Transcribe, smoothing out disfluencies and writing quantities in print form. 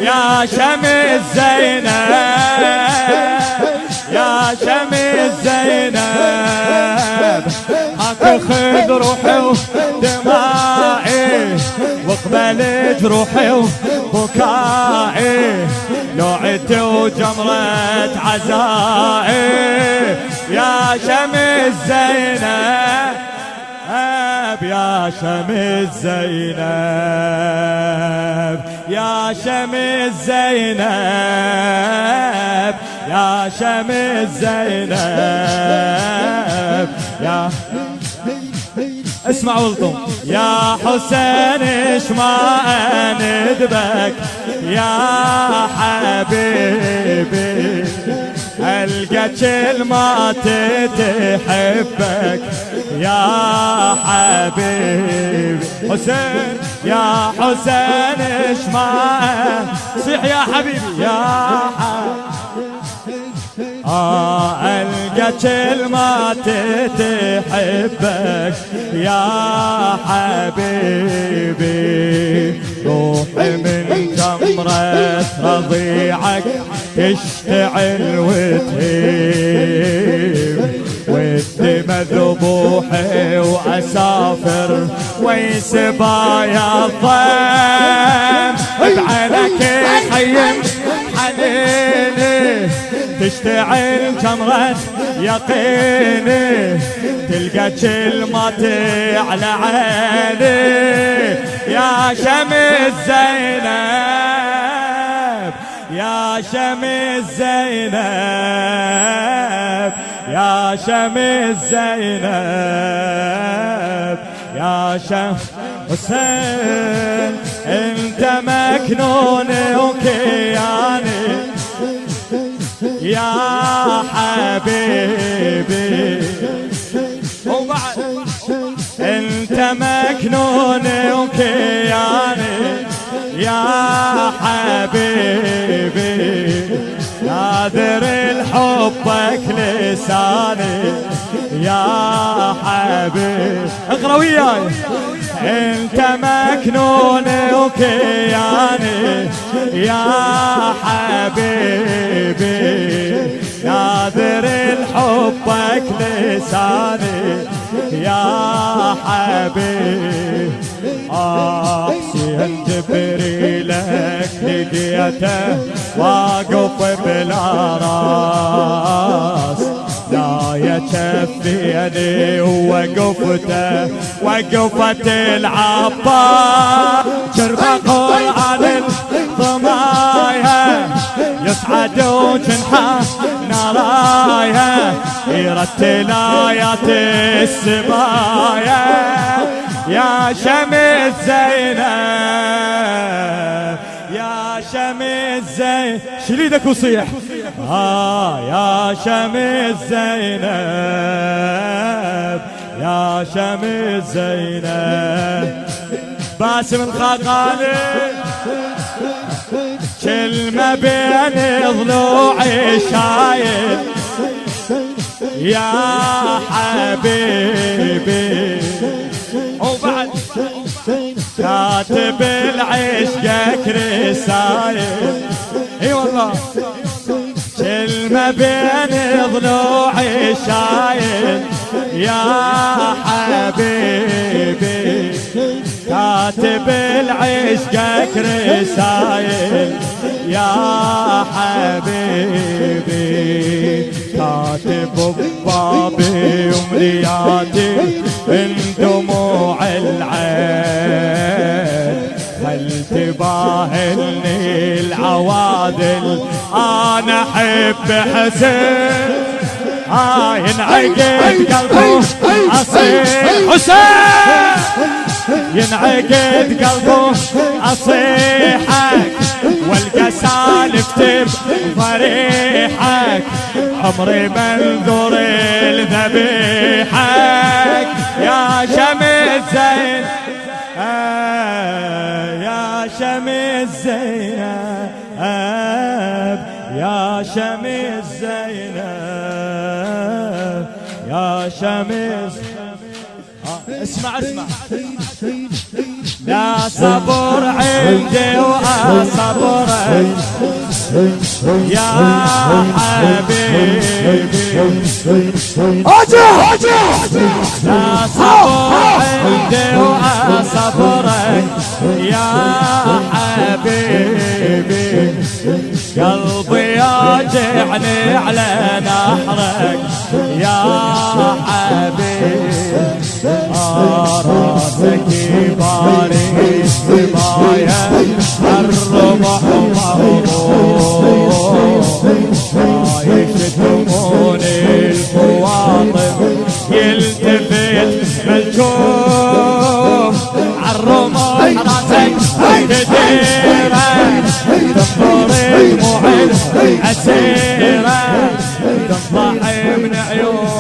يا شمس زينب يا شمس زينب هاك خذ روحي ودمائي واقبل جروحي وبكائي لوعتي وجمرة عزائي يا شمس زينب يا شمس زينب يا شمس زينب يا شمس زينب يا اسمعوا لكم يا حسين ايش ما اندبك يا حبيبي القى كلمات تحبك يا حبيبي حسين يا حسين ايش ما صيح يا حبيبي يا ألقى كلمات تحبك يا حبيبي روحي من جمرة رضيعك تشتعل وتهيب والدم ذبوحي وأسافر ويسبايا الضيم بعينك يخيم حنيني تشتعل جمرة يقيني تلقى كلماتي على عيني يا شمس زينب يا شمس زينب يا شمس زينب يا شمس حسين انت مكنون وكياني يا حبيبي وبعد انت مكنون وكياني يا حبيبي ناذر الحبك لساني يا حبيبي اقرا وياي انت مكنون وكياني يا حبيبي ناذر الحبك لساني يا حبيبي حسين جبريلك لقيته واقف بلا راس لا يكفيني وقفت العباس شرب قرآن الضمايا يصعد وجنحه نرايا يرتل آيات السمايا يا شمس زينب يا شمس زينب شيل ايدك وصيح يا شمس زينب يا شمس زينب باسم الخاقاني كلمة بين ضلوعي شايل يا حبيبي وبعد كاتب العشقك رسايل اي والله كلمة بين ضلوعي شايل يا حبيبي كاتب العشقك رسايل يا حبيبي كاتب ببابي وملياتي من دموع العين خل تباهلني العوادل انا احب حسين ينعقد قلبه اصيح حسين ينعقد قلبه اصيحك والقى سالفتي بضريحك عمري منظور لذبيحك يا شمس زين يا شمس زينب يا شمس زينب يا شمس اسمع لا صبر عندي وأصبرك يا حبيبي لا صبر عندي وأصبرك يا حبيبي قلبي يوجعني على نحرك يا حبيبي راسك يبارك سمايا الرمح مغروب يشتموني الفواطم يلتفت ملكوم عالرمح راسك تديره تنظر دموع العسيره تنضحي من عيون